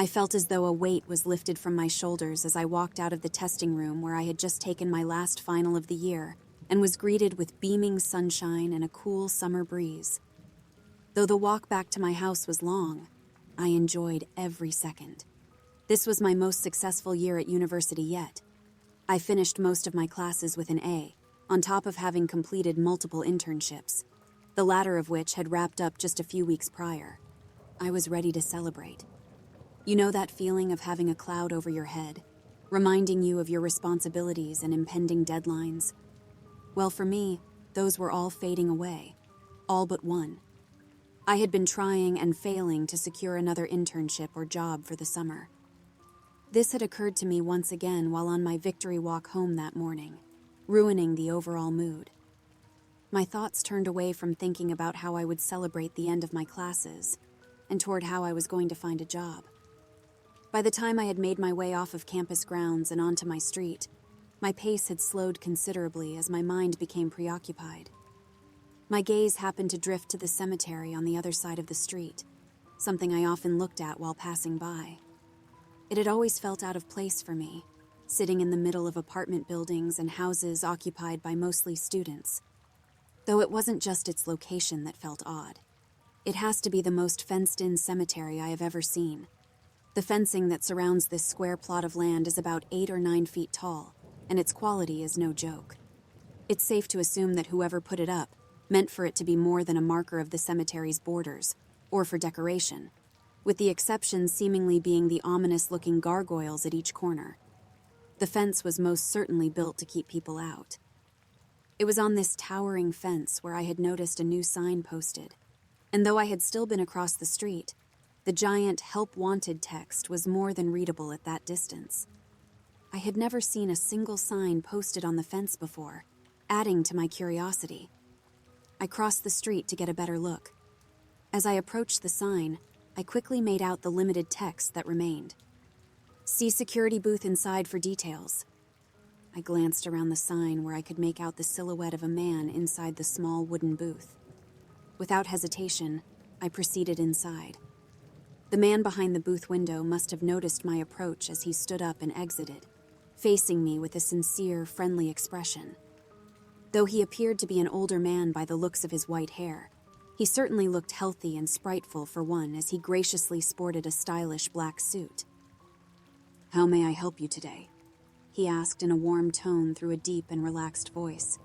I felt as though a weight was lifted from my shoulders as I walked out of the testing room where I had just taken my last final of the year and was greeted with beaming sunshine and a cool summer breeze. Though the walk back to my house was long, I enjoyed every second. This was my most successful year at university yet. I finished most of my classes with an A, on top of having completed multiple internships, the latter of which had wrapped up just a few weeks prior. I was ready to celebrate. You know that feeling of having a cloud over your head, reminding you of your responsibilities and impending deadlines? Well, for me, those were all fading away, all but one. I had been trying and failing to secure another internship or job for the summer. This had occurred to me once again while on my victory walk home that morning, ruining the overall mood. My thoughts turned away from thinking about how I would celebrate the end of my classes and toward how I was going to find a job. By the time I had made my way off of campus grounds and onto my street, my pace had slowed considerably as my mind became preoccupied. My gaze happened to drift to the cemetery on the other side of the street, something I often looked at while passing by. It had always felt out of place for me, sitting in the middle of apartment buildings and houses occupied by mostly students. Though it wasn't just its location that felt odd. It has to be the most fenced-in cemetery I have ever seen. The fencing that surrounds this square plot of land is about 8 or 9 feet tall, and its quality is no joke. It's safe to assume that whoever put it up meant for it to be more than a marker of the cemetery's borders, or for decoration, with the exception seemingly being the ominous-looking gargoyles at each corner. The fence was most certainly built to keep people out. It was on this towering fence where I had noticed a new sign posted, and though I had still been across the street, the giant "Help Wanted" text was more than readable at that distance. I had never seen a single sign posted on the fence before, adding to my curiosity. I crossed the street to get a better look. As I approached the sign, I quickly made out the limited text that remained. "See security booth inside for details." I glanced around the sign where I could make out the silhouette of a man inside the small wooden booth. Without hesitation, I proceeded inside. The man behind the booth window must have noticed my approach as he stood up and exited, facing me with a sincere, friendly expression. Though he appeared to be an older man by the looks of his white hair, he certainly looked healthy and spriteful for one as he graciously sported a stylish black suit. "How may I help you today?" he asked in a warm tone through a deep and relaxed voice.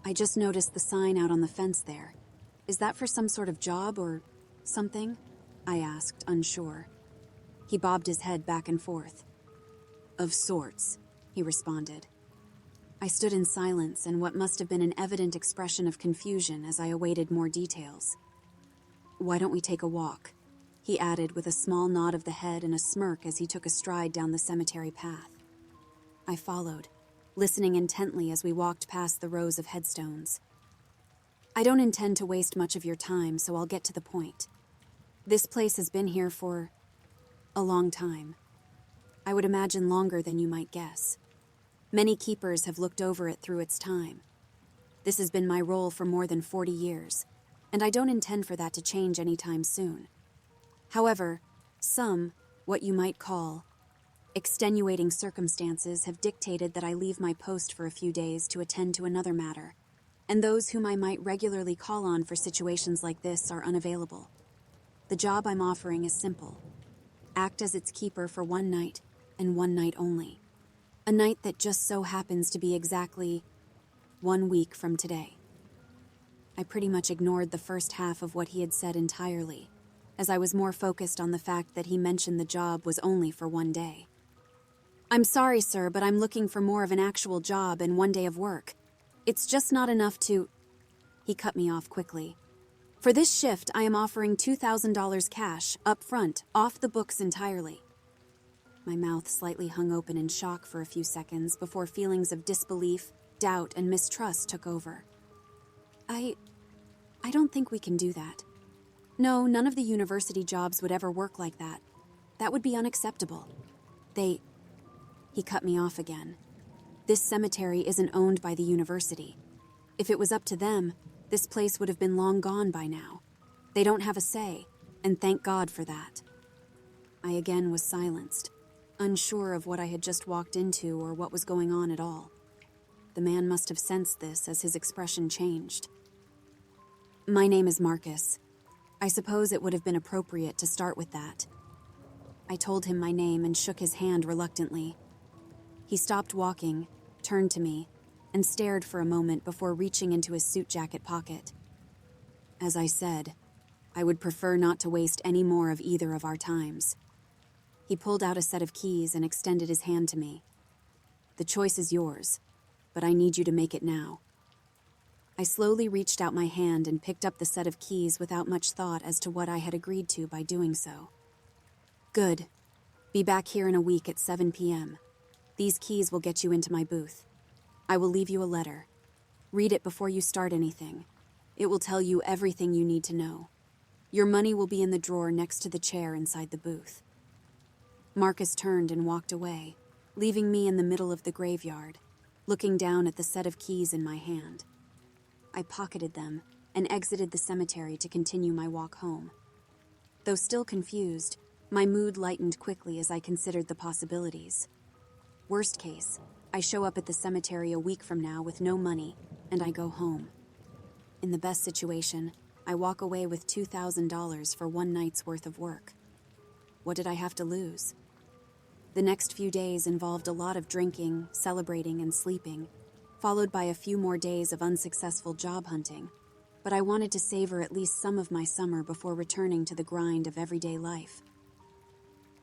"I just noticed the sign out on the fence there. Is that for some sort of job or something?" I asked, unsure. He bobbed his head back and forth. "Of sorts," he responded. I stood in silence and what must have been an evident expression of confusion as I awaited more details. "Why don't we take a walk?" he added with a small nod of the head and a smirk as he took a stride down the cemetery path. I followed, listening intently as we walked past the rows of headstones. "I don't intend to waste much of your time, so I'll get to the point. This place has been here for a long time. I would imagine longer than you might guess. Many keepers have looked over it through its time. This has been my role for more than 40 years, and I don't intend for that to change anytime soon. However, some, what you might call, extenuating circumstances have dictated that I leave my post for a few days to attend to another matter, and those whom I might regularly call on for situations like this are unavailable. The job I'm offering is simple. Act as its keeper for one night, and one night only. A night that just so happens to be exactly 1 week from today." I pretty much ignored the first half of what he had said entirely, as I was more focused on the fact that he mentioned the job was only for 1 day. "I'm sorry, sir, but I'm looking for more of an actual job and 1 day of work. It's just not enough to—" He cut me off quickly. "For this shift, I am offering $2,000 cash, up front, off the books entirely." My mouth slightly hung open in shock for a few seconds before feelings of disbelief, doubt, and mistrust took over. I don't think we can do that. No, none of the university jobs would ever work like that. That would be unacceptable. He cut me off again. "This cemetery isn't owned by the university. If it was up to them, this place would have been long gone by now. They don't have a say, and thank God for that." I again was silenced, unsure of what I had just walked into or what was going on at all. The man must have sensed this as his expression changed. "My name is Marcus. I suppose it would have been appropriate to start with that." I told him my name and shook his hand reluctantly. He stopped walking, turned to me, and stared for a moment before reaching into his suit jacket pocket. "As I said, I would prefer not to waste any more of either of our times." He pulled out a set of keys and extended his hand to me. "The choice is yours, but I need you to make it now." I slowly reached out my hand and picked up the set of keys without much thought as to what I had agreed to by doing so. "Good. Be back here in a week at 7 p.m. These keys will get you into my booth. I will leave you a letter. Read it before you start anything. It will tell you everything you need to know. Your money will be in the drawer next to the chair inside the booth." Marcus turned and walked away, leaving me in the middle of the graveyard, looking down at the set of keys in my hand. I pocketed them and exited the cemetery to continue my walk home. Though still confused, my mood lightened quickly as I considered the possibilities. Worst case, I show up at the cemetery a week from now with no money, and I go home. In the best situation, I walk away with $2,000 for one night's worth of work. What did I have to lose? The next few days involved a lot of drinking, celebrating, and sleeping, followed by a few more days of unsuccessful job hunting, but I wanted to savor at least some of my summer before returning to the grind of everyday life.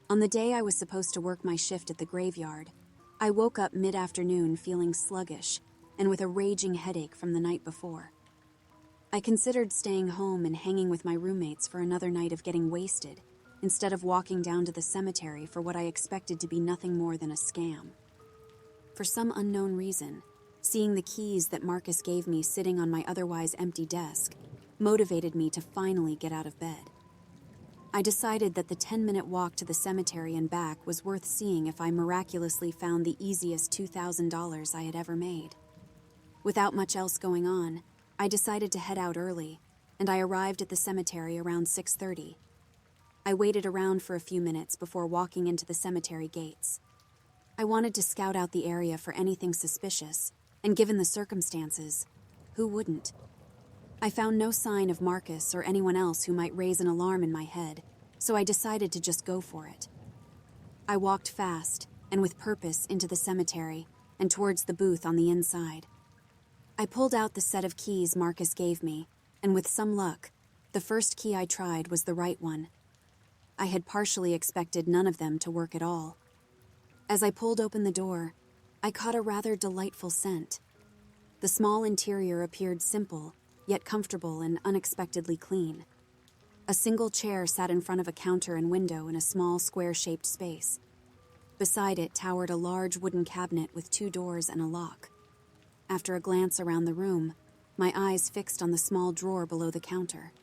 On the day I was supposed to work my shift at the graveyard, I woke up mid-afternoon feeling sluggish and with a raging headache from the night before. I considered staying home and hanging with my roommates for another night of getting wasted, instead of walking down to the cemetery for what I expected to be nothing more than a scam. For some unknown reason, seeing the keys that Marcus gave me sitting on my otherwise empty desk motivated me to finally get out of bed. I decided that the 10-minute walk to the cemetery and back was worth seeing if I miraculously found the easiest $2,000 I had ever made. Without much else going on, I decided to head out early, and I arrived at the cemetery around 6:30. I waited around for a few minutes before walking into the cemetery gates. I wanted to scout out the area for anything suspicious, and given the circumstances, who wouldn't? I found no sign of Marcus or anyone else who might raise an alarm in my head, so I decided to just go for it. I walked fast and with purpose into the cemetery and towards the booth on the inside. I pulled out the set of keys Marcus gave me, and with some luck, the first key I tried was the right one. I had partially expected none of them to work at all. As I pulled open the door, I caught a rather delightful scent. The small interior appeared simple, yet comfortable and unexpectedly clean. A single chair sat in front of a counter and window in a small square-shaped space. Beside it towered a large wooden cabinet with 2 doors and a lock. After a glance around the room, my eyes fixed on the small drawer below the counter.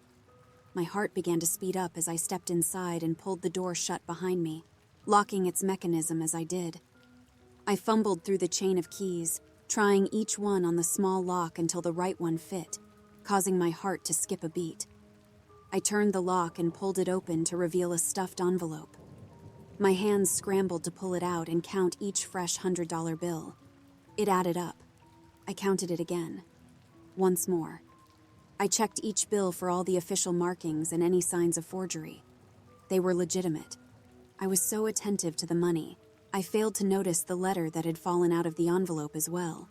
My heart began to speed up as I stepped inside and pulled the door shut behind me, locking its mechanism as I did. I fumbled through the chain of keys, trying each one on the small lock until the right one fit, causing my heart to skip a beat. I turned the lock and pulled it open to reveal a stuffed envelope. My hands scrambled to pull it out and count each fresh $100 bill. It added up. I counted it again. Once more. I checked each bill for all the official markings and any signs of forgery. They were legitimate. I was so attentive to the money, I failed to notice the letter that had fallen out of the envelope as well.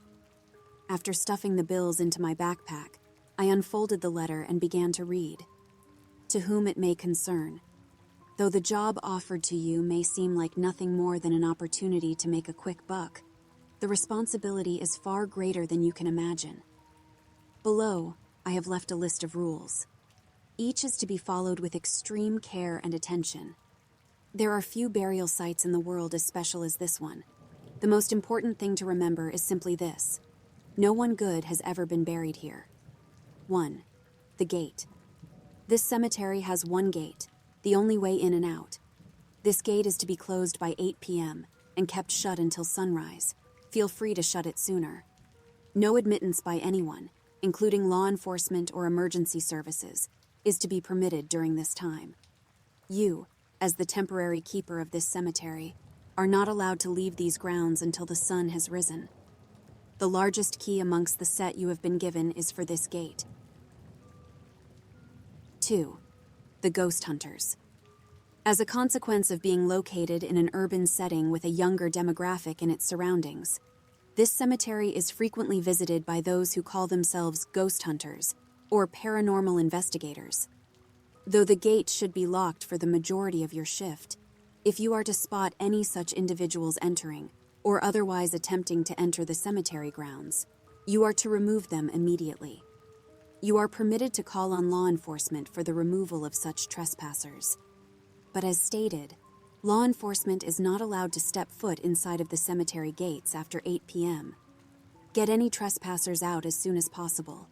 After stuffing the bills into my backpack, I unfolded the letter and began to read. To whom it may concern. Though the job offered to you may seem like nothing more than an opportunity to make a quick buck, the responsibility is far greater than you can imagine. Below, I have left a list of rules. Each is to be followed with extreme care and attention. There are few burial sites in the world as special as this one. The most important thing to remember is simply this. No one good has ever been buried here. 1. The gate. This cemetery has one gate, the only way in and out. This gate is to be closed by 8 p.m. and kept shut until sunrise. Feel free to shut it sooner. No admittance by anyone, including law enforcement or emergency services, is to be permitted during this time. You, as the temporary keeper of this cemetery, are not allowed to leave these grounds until the sun has risen. The largest key amongst the set you have been given is for this gate. 2. The Ghost Hunters. As a consequence of being located in an urban setting with a younger demographic in its surroundings, this cemetery is frequently visited by those who call themselves ghost hunters or paranormal investigators. Though the gate should be locked for the majority of your shift, if you are to spot any such individuals entering or otherwise attempting to enter the cemetery grounds, you are to remove them immediately. You are permitted to call on law enforcement for the removal of such trespassers. But as stated, law enforcement is not allowed to step foot inside of the cemetery gates after 8 p.m. Get any trespassers out as soon as possible.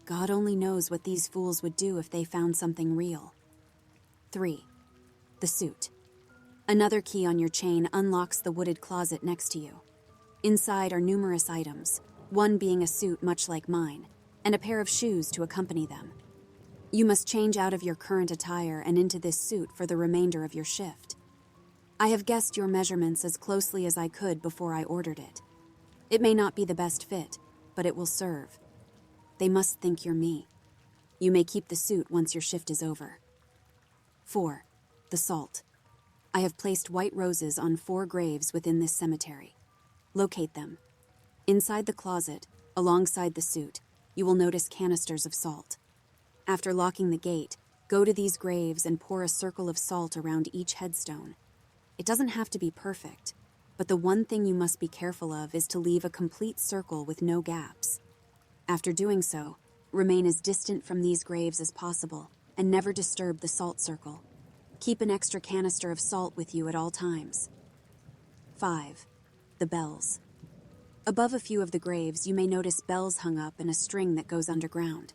God only knows what these fools would do if they found something real. 3. The Suit. Another key on your chain unlocks the wooded closet next to you. Inside are numerous items, one being a suit much like mine, and a pair of shoes to accompany them. You must change out of your current attire and into this suit for the remainder of your shift. I have guessed your measurements as closely as I could before I ordered it. It may not be the best fit, but it will serve. They must think you're me. You may keep the suit once your shift is over. 4. The Salt. I have placed white roses on 4 graves within this cemetery. Locate them. Inside the closet, alongside the suit, you will notice canisters of salt. After locking the gate, go to these graves and pour a circle of salt around each headstone. It doesn't have to be perfect, but the one thing you must be careful of is to leave a complete circle with no gaps. After doing so, remain as distant from these graves as possible and never disturb the salt circle. Keep an extra canister of salt with you at all times. 5. The Bells. Above a few of the graves, you may notice bells hung up in a string that goes underground.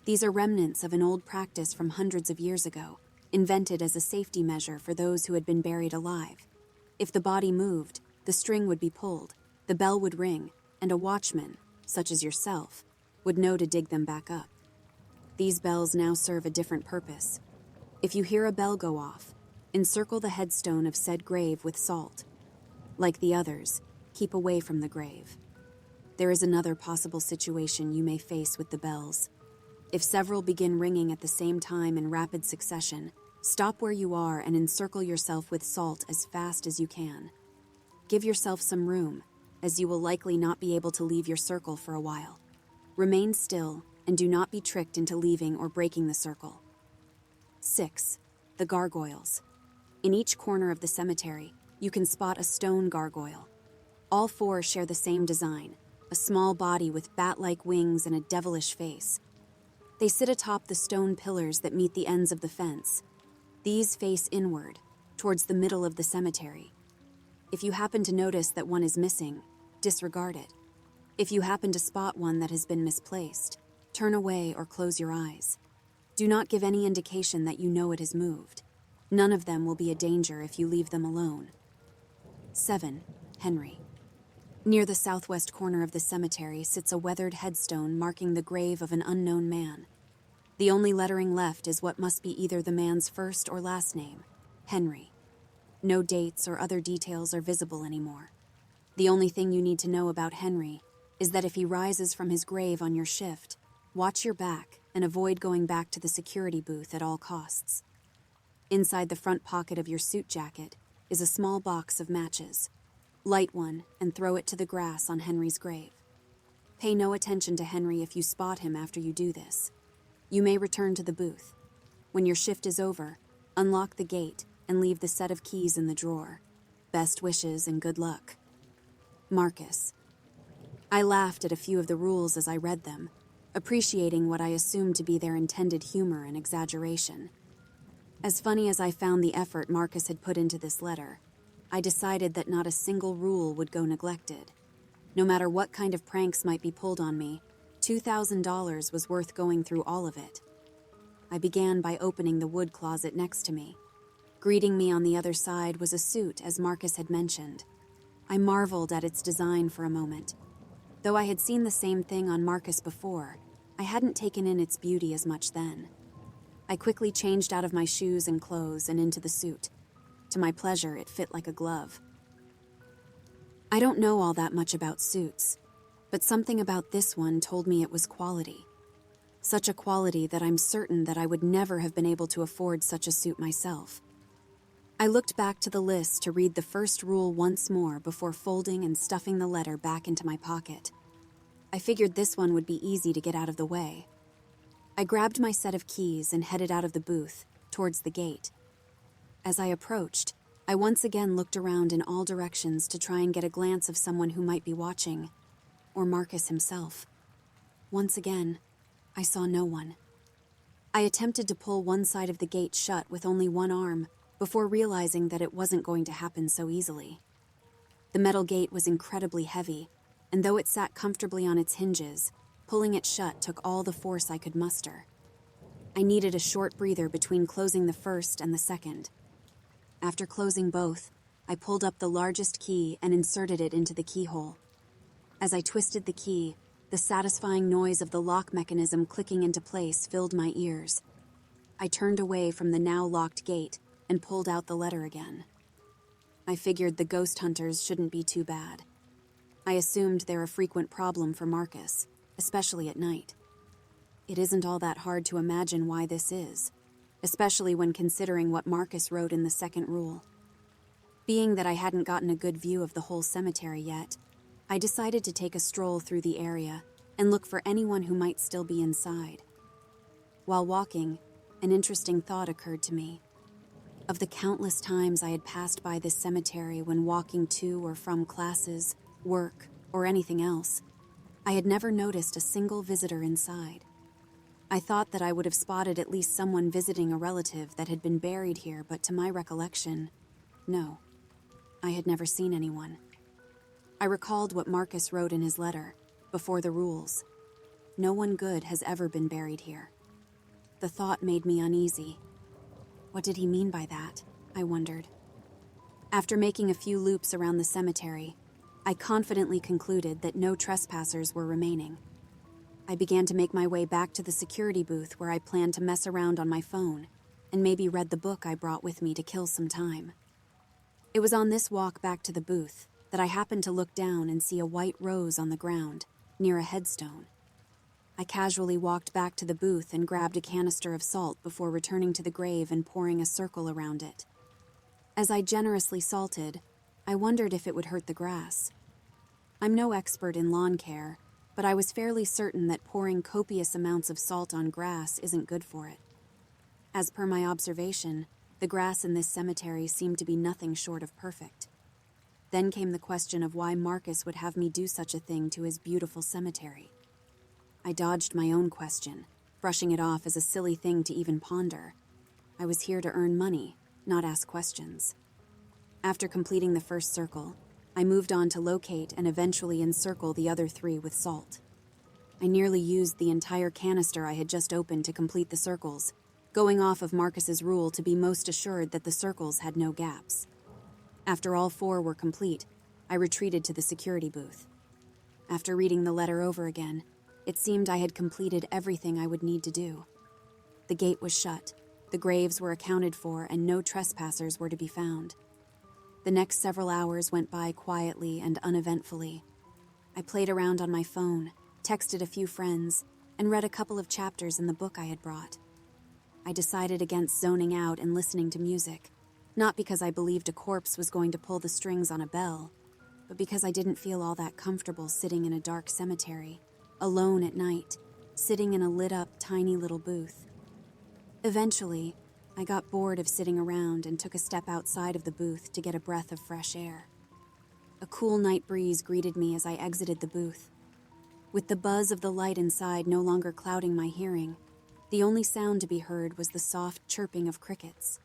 These are remnants of an old practice from hundreds of years ago, invented as a safety measure for those who had been buried alive. If the body moved, the string would be pulled, the bell would ring, and a watchman, such as yourself, would know to dig them back up. These bells now serve a different purpose. If you hear a bell go off, encircle the headstone of said grave with salt. Like the others, keep away from the grave. There is another possible situation you may face with the bells. If several begin ringing at the same time in rapid succession, stop where you are and encircle yourself with salt as fast as you can. Give yourself some room, as you will likely not be able to leave your circle for a while. Remain still and do not be tricked into leaving or breaking the circle. 6. The Gargoyles. In each corner of the cemetery, you can spot a stone gargoyle. All 4 share the same design, a small body with bat-like wings and a devilish face. They sit atop the stone pillars that meet the ends of the fence. These face inward, towards the middle of the cemetery. If you happen to notice that one is missing, disregard it. If you happen to spot one that has been misplaced, turn away or close your eyes. Do not give any indication that you know it has moved. None of them will be a danger if you leave them alone. 7. Henry. Near the southwest corner of the cemetery sits a weathered headstone marking the grave of an unknown man. The only lettering left is what must be either the man's first or last name, Henry. No dates or other details are visible anymore. The only thing you need to know about Henry is that if he rises from his grave on your shift, watch your back and avoid going back to the security booth at all costs. Inside the front pocket of your suit jacket is a small box of matches. Light one and throw it to the grass on Henry's grave. Pay no attention to Henry if you spot him after you do this. You may return to the booth. When your shift is over, unlock the gate and leave the set of keys in the drawer. Best wishes and good luck. Marcus. I laughed at a few of the rules as I read them, appreciating what I assumed to be their intended humor and exaggeration. As funny as I found the effort Marcus had put into this letter, I decided that not a single rule would go neglected. No matter what kind of pranks might be pulled on me, $2,000 was worth going through all of it. I began by opening the wood closet next to me. Greeting me on the other side was a suit, as Marcus had mentioned. I marveled at its design for a moment. Though I had seen the same thing on Marcus before, I hadn't taken in its beauty as much then. I quickly changed out of my shoes and clothes and into the suit, to my pleasure, it fit like a glove. I don't know all that much about suits, but something about this one told me it was quality. Such a quality that I'm certain that I would never have been able to afford such a suit myself. I looked back to the list to read the first rule once more before folding and stuffing the letter back into my pocket. I figured this one would be easy to get out of the way. I grabbed my set of keys and headed out of the booth, towards the gate. As I approached, I once again looked around in all directions to try and get a glance of someone who might be watching, or Marcus himself. Once again, I saw no one. I attempted to pull one side of the gate shut with only one arm, before realizing that it wasn't going to happen so easily. The metal gate was incredibly heavy, and though it sat comfortably on its hinges, pulling it shut took all the force I could muster. I needed a short breather between closing the first and the second. After closing both, I pulled up the largest key and inserted it into the keyhole. As I twisted the key, the satisfying noise of the lock mechanism clicking into place filled my ears. I turned away from the now locked gate and pulled out the letter again. I figured the ghost hunters shouldn't be too bad. I assumed they're a frequent problem for Marcus, especially at night. It isn't all that hard to imagine why this is, especially when considering what Marcus wrote in the second rule. Being that I hadn't gotten a good view of the whole cemetery yet, I decided to take a stroll through the area and look for anyone who might still be inside. While walking, an interesting thought occurred to me. Of the countless times I had passed by this cemetery when walking to or from classes, work, or anything else, I had never noticed a single visitor inside. I thought that I would have spotted at least someone visiting a relative that had been buried here, but to my recollection, no, I had never seen anyone. I recalled what Marcus wrote in his letter, before the rules. No one good has ever been buried here. The thought made me uneasy. What did he mean by that? I wondered. After making a few loops around the cemetery, I confidently concluded that no trespassers were remaining. I began to make my way back to the security booth where I planned to mess around on my phone and maybe read the book I brought with me to kill some time. It was on this walk back to the booth that I happened to look down and see a white rose on the ground, near a headstone. I casually walked back to the booth and grabbed a canister of salt before returning to the grave and pouring a circle around it. As I generously salted, I wondered if it would hurt the grass. I'm no expert in lawn care, but I was fairly certain that pouring copious amounts of salt on grass isn't good for it. As per my observation, the grass in this cemetery seemed to be nothing short of perfect. Then came the question of why Marcus would have me do such a thing to his beautiful cemetery. I dodged my own question, brushing it off as a silly thing to even ponder. I was here to earn money, not ask questions. After completing the first circle, I moved on to locate and eventually encircle the other 3 with salt. I nearly used the entire canister I had just opened to complete the circles, going off of Marcus's rule to be most assured that the circles had no gaps. After all 4 were complete, I retreated to the security booth. After reading the letter over again, it seemed I had completed everything I would need to do. The gate was shut, the graves were accounted for, and no trespassers were to be found. The next several hours went by quietly and uneventfully. I played around on my phone, texted a few friends, and read a couple of chapters in the book I had brought. I decided against zoning out and listening to music, not because I believed a corpse was going to pull the strings on a bell, but because I didn't feel all that comfortable sitting in a dark cemetery, alone at night, sitting in a lit-up tiny little booth. Eventually, I got bored of sitting around and took a step outside of the booth to get a breath of fresh air. A cool night breeze greeted me as I exited the booth. With the buzz of the light inside no longer clouding my hearing, the only sound to be heard was the soft chirping of crickets.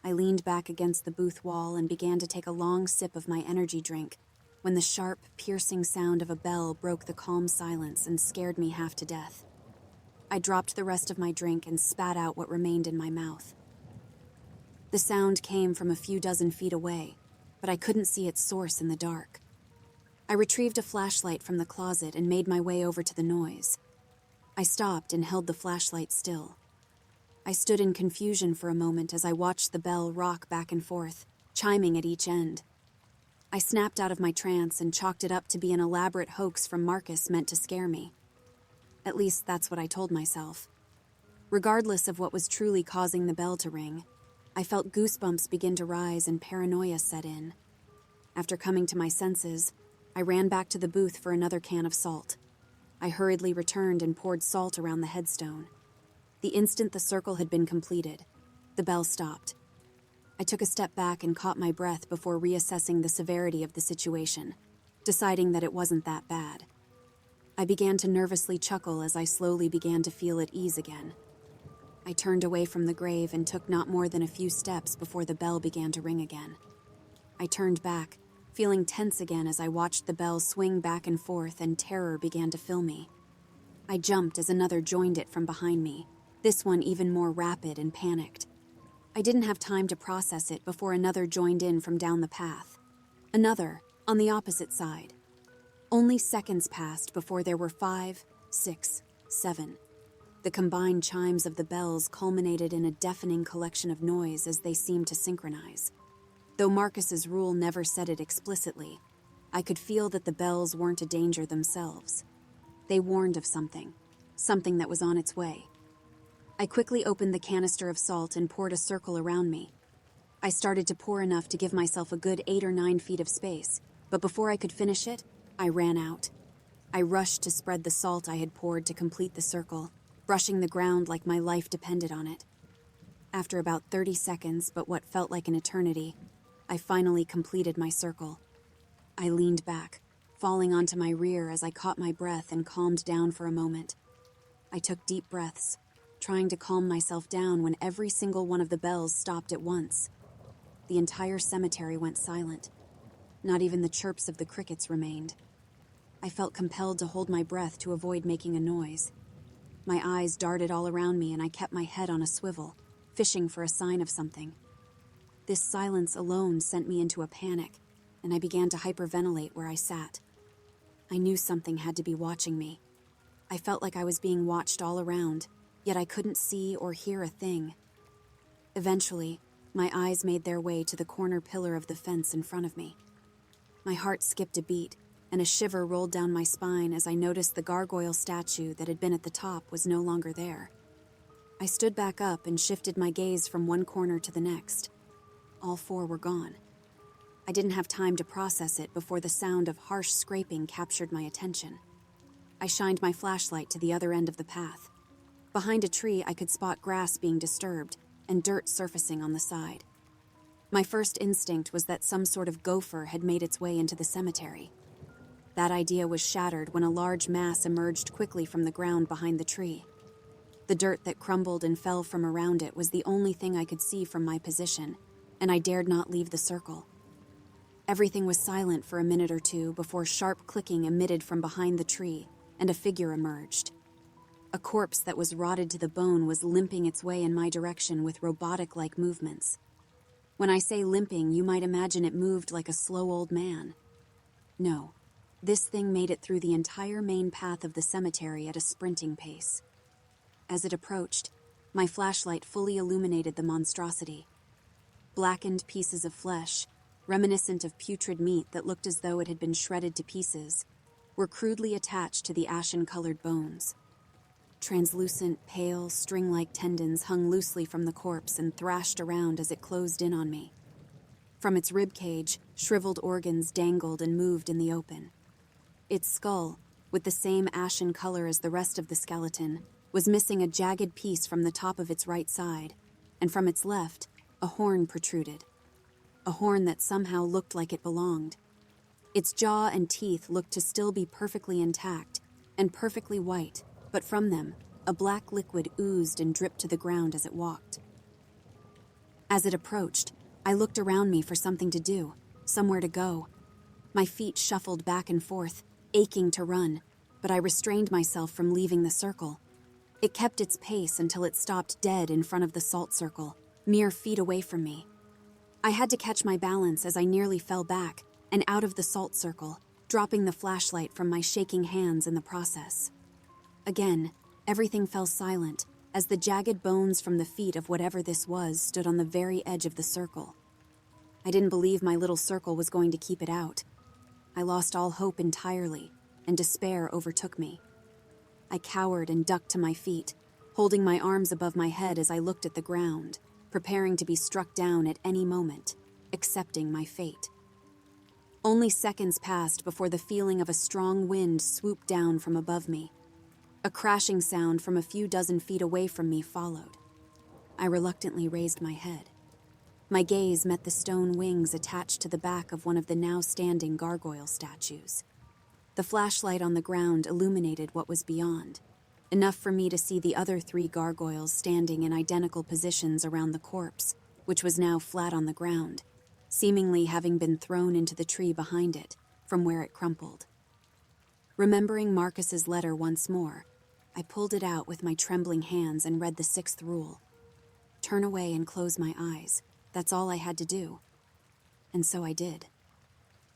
I leaned back against the booth wall and began to take a long sip of my energy drink when the sharp, piercing sound of a bell broke the calm silence and scared me half to death. I dropped the rest of my drink and spat out what remained in my mouth. The sound came from a few dozen feet away, but I couldn't see its source in the dark. I retrieved a flashlight from the closet and made my way over to the noise. I stopped and held the flashlight still. I stood in confusion for a moment as I watched the bell rock back and forth, chiming at each end. I snapped out of my trance and chalked it up to be an elaborate hoax from Marcus meant to scare me. At least that's what I told myself. Regardless of what was truly causing the bell to ring, I felt goosebumps begin to rise and paranoia set in. After coming to my senses, I ran back to the booth for another can of salt. I hurriedly returned and poured salt around the headstone. The instant the circle had been completed, the bell stopped. I took a step back and caught my breath before reassessing the severity of the situation, deciding that it wasn't that bad. I began to nervously chuckle as I slowly began to feel at ease again. I turned away from the grave and took not more than a few steps before the bell began to ring again. I turned back, feeling tense again as I watched the bell swing back and forth and terror began to fill me. I jumped as another joined it from behind me, this one even more rapid and panicked. I didn't have time to process it before another joined in from down the path. Another, on the opposite side. Only seconds passed before there were 5, 6, 7. The combined chimes of the bells culminated in a deafening collection of noise as they seemed to synchronize. Though Marcus's rule never said it explicitly, I could feel that the bells weren't a danger themselves. They warned of something that was on its way. I quickly opened the canister of salt and poured a circle around me. I started to pour enough to give myself a good 8 or 9 feet of space, but before I could finish it, I ran out. I rushed to spread the salt I had poured to complete the circle, brushing the ground like my life depended on it. After about 30 seconds, but what felt like an eternity, I finally completed my circle. I leaned back, falling onto my rear as I caught my breath and calmed down for a moment. I took deep breaths, trying to calm myself down when every single one of the bells stopped at once. The entire cemetery went silent. Not even the chirps of the crickets remained. I felt compelled to hold my breath to avoid making a noise. My eyes darted all around me and I kept my head on a swivel, fishing for a sign of something. This silence alone sent me into a panic, and I began to hyperventilate where I sat. I knew something had to be watching me. I felt like I was being watched all around, yet I couldn't see or hear a thing. Eventually, my eyes made their way to the corner pillar of the fence in front of me. My heart skipped a beat, and a shiver rolled down my spine as I noticed the gargoyle statue that had been at the top was no longer there. I stood back up and shifted my gaze from one corner to the next. All 4 were gone. I didn't have time to process it before the sound of harsh scraping captured my attention. I shined my flashlight to the other end of the path. Behind a tree, I could spot grass being disturbed and dirt surfacing on the side. My first instinct was that some sort of gopher had made its way into the cemetery. That idea was shattered when a large mass emerged quickly from the ground behind the tree. The dirt that crumbled and fell from around it was the only thing I could see from my position, and I dared not leave the circle. Everything was silent for a minute or two before sharp clicking emitted from behind the tree, and a figure emerged. A corpse that was rotted to the bone was limping its way in my direction with robotic-like movements. When I say limping, you might imagine it moved like a slow old man. No, this thing made it through the entire main path of the cemetery at a sprinting pace. As it approached, my flashlight fully illuminated the monstrosity. Blackened pieces of flesh, reminiscent of putrid meat that looked as though it had been shredded to pieces, were crudely attached to the ashen-colored bones. Translucent, pale, string-like tendons hung loosely from the corpse and thrashed around as it closed in on me. From its ribcage, shriveled organs dangled and moved in the open. Its skull, with the same ashen color as the rest of the skeleton, was missing a jagged piece from the top of its right side, and from its left, a horn protruded. A horn that somehow looked like it belonged. Its jaw and teeth looked to still be perfectly intact and perfectly white, but from them, a black liquid oozed and dripped to the ground as it walked. As it approached, I looked around me for something to do, somewhere to go. My feet shuffled back and forth, aching to run, but I restrained myself from leaving the circle. It kept its pace until it stopped dead in front of the salt circle, mere feet away from me. I had to catch my balance as I nearly fell back and out of the salt circle, dropping the flashlight from my shaking hands in the process. Again, everything fell silent, as the jagged bones from the feet of whatever this was stood on the very edge of the circle. I didn't believe my little circle was going to keep it out. I lost all hope entirely, and despair overtook me. I cowered and ducked to my feet, holding my arms above my head as I looked at the ground, preparing to be struck down at any moment, accepting my fate. Only seconds passed before the feeling of a strong wind swooped down from above me. A crashing sound from a few dozen feet away from me followed. I reluctantly raised my head. My gaze met the stone wings attached to the back of one of the now standing gargoyle statues. The flashlight on the ground illuminated what was beyond, enough for me to see the other 3 gargoyles standing in identical positions around the corpse, which was now flat on the ground, seemingly having been thrown into the tree behind it, from where it crumpled. Remembering Marcus's letter once more, I pulled it out with my trembling hands and read the 6th rule. Turn away and close my eyes. That's all I had to do. And so I did.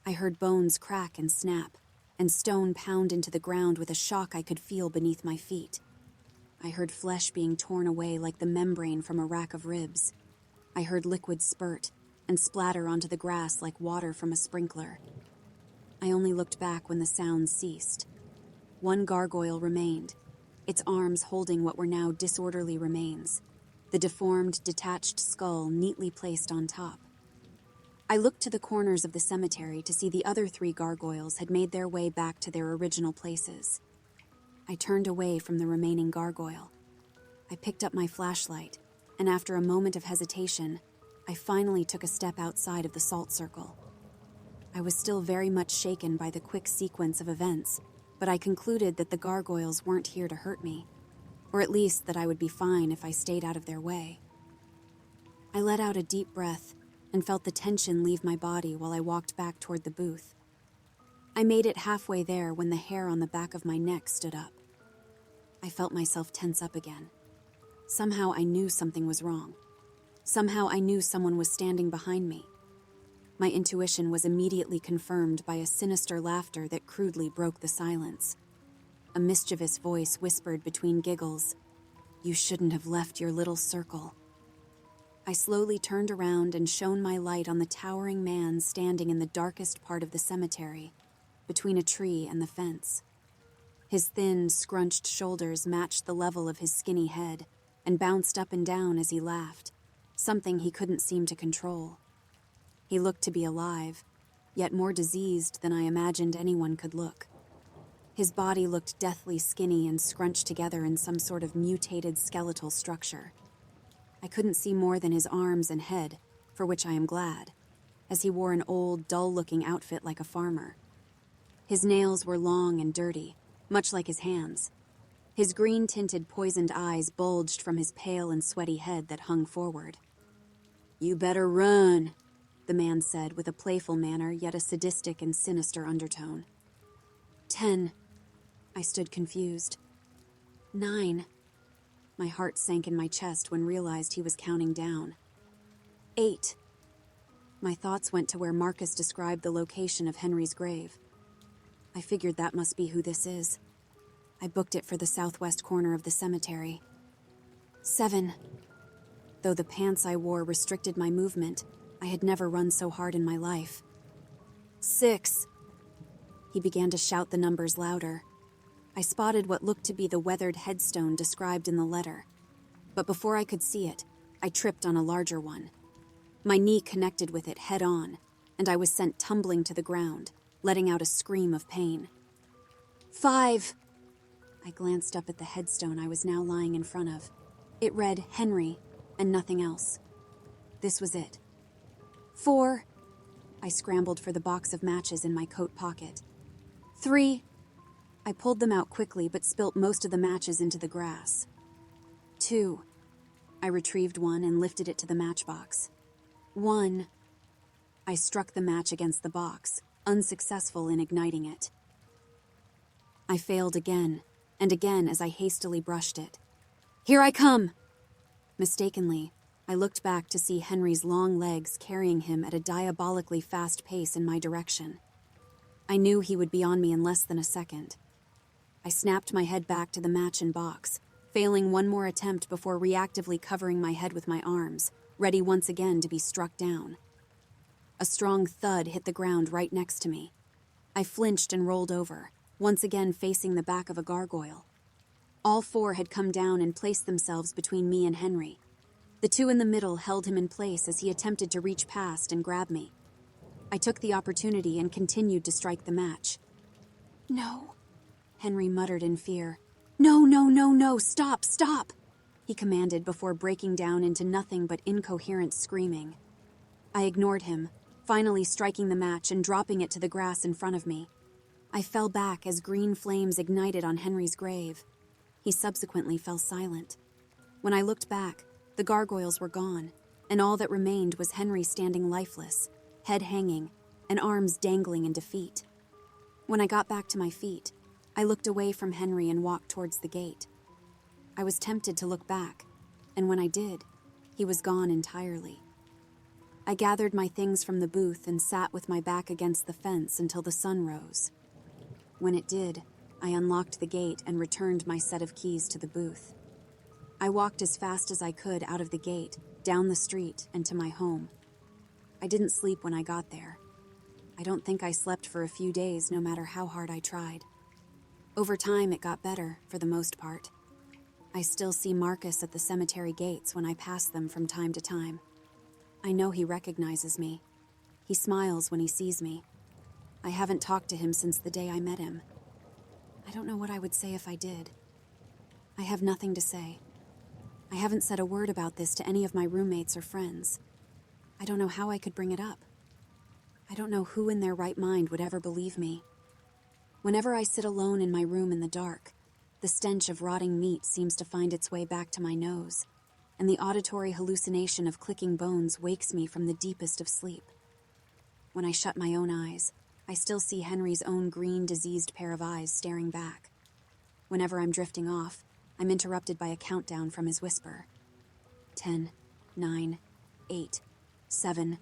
I heard bones crack and snap, and stone pound into the ground with a shock I could feel beneath my feet. I heard flesh being torn away like the membrane from a rack of ribs. I heard liquid spurt and splatter onto the grass like water from a sprinkler. I only looked back when the sounds ceased. 1 gargoyle remained, its arms holding what were now disorderly remains, the deformed, detached skull neatly placed on top. I looked to the corners of the cemetery to see the other 3 gargoyles had made their way back to their original places. I turned away from the remaining gargoyle. I picked up my flashlight, and after a moment of hesitation, I finally took a step outside of the salt circle. I was still very much shaken by the quick sequence of events, but I concluded that the gargoyles weren't here to hurt me, or at least that I would be fine if I stayed out of their way. I let out a deep breath and felt the tension leave my body while I walked back toward the booth. I made it halfway there when the hair on the back of my neck stood up. I felt myself tense up again. Somehow I knew something was wrong. Somehow I knew someone was standing behind me. My intuition was immediately confirmed by a sinister laughter that crudely broke the silence. A mischievous voice whispered between giggles, "You shouldn't have left your little circle." I slowly turned around and shone my light on the towering man standing in the darkest part of the cemetery, between a tree and the fence. His thin, scrunched shoulders matched the level of his skinny head and bounced up and down as he laughed, something he couldn't seem to control. He looked to be alive, yet more diseased than I imagined anyone could look. His body looked deathly skinny and scrunched together in some sort of mutated skeletal structure. I couldn't see more than his arms and head, for which I am glad, as he wore an old, dull-looking outfit like a farmer. His nails were long and dirty, much like his hands. His green-tinted poisoned eyes bulged from his pale and sweaty head that hung forward. "You better run," the man said with a playful manner, yet a sadistic and sinister undertone. 10. I stood confused. 9. My heart sank in my chest when realized he was counting down. 8. My thoughts went to where Marcus described the location of Henry's grave. I figured that must be who this is. I booked it for the southwest corner of the cemetery. 7. Though the pants I wore restricted my movement, I had never run so hard in my life. 6. He began to shout the numbers louder. I spotted what looked to be the weathered headstone described in the letter. But before I could see it, I tripped on a larger one. My knee connected with it head-on, and I was sent tumbling to the ground, letting out a scream of pain. 5. I glanced up at the headstone I was now lying in front of. It read Henry, and nothing else. This was it. 4. I scrambled for the box of matches in my coat pocket. 3. I pulled them out quickly but spilt most of the matches into the grass. 2. I retrieved one and lifted it to the matchbox. 1. I struck the match against the box, unsuccessful in igniting it. I failed again, and again as I hastily brushed it. "Here I come!" Mistakenly, I looked back to see Henry's long legs carrying him at a diabolically fast pace in my direction. I knew he would be on me in less than a second. I snapped my head back to the match and box, failing one more attempt before reactively covering my head with my arms, ready once again to be struck down. A strong thud hit the ground right next to me. I flinched and rolled over, once again facing the back of a gargoyle. All four had come down and placed themselves between me and Henry. The two in the middle held him in place as he attempted to reach past and grab me. I took the opportunity and continued to strike the match. "No," Henry muttered in fear. "No, no, no, no, stop, stop," he commanded before breaking down into nothing but incoherent screaming. I ignored him, finally striking the match and dropping it to the grass in front of me. I fell back as green flames ignited on Henry's grave. He subsequently fell silent. When I looked back, the gargoyles were gone, and all that remained was Henry standing lifeless, head hanging, and arms dangling in defeat. When I got back to my feet, I looked away from Henry and walked towards the gate. I was tempted to look back, and when I did, he was gone entirely. I gathered my things from the booth and sat with my back against the fence until the sun rose. When it did, I unlocked the gate and returned my set of keys to the booth. I walked as fast as I could out of the gate, down the street, and to my home. I didn't sleep when I got there. I don't think I slept for a few days, no matter how hard I tried. Over time, it got better, for the most part. I still see Marcus at the cemetery gates when I pass them from time to time. I know he recognizes me. He smiles when he sees me. I haven't talked to him since the day I met him. I don't know what I would say if I did. I have nothing to say. I haven't said a word about this to any of my roommates or friends. I don't know how I could bring it up. I don't know who in their right mind would ever believe me. Whenever I sit alone in my room in the dark, the stench of rotting meat seems to find its way back to my nose, and the auditory hallucination of clicking bones wakes me from the deepest of sleep. When I shut my own eyes, I still see Henry's own green, diseased pair of eyes staring back. Whenever I'm drifting off, I'm interrupted by a countdown from his whisper. 10, 9, 8, 7,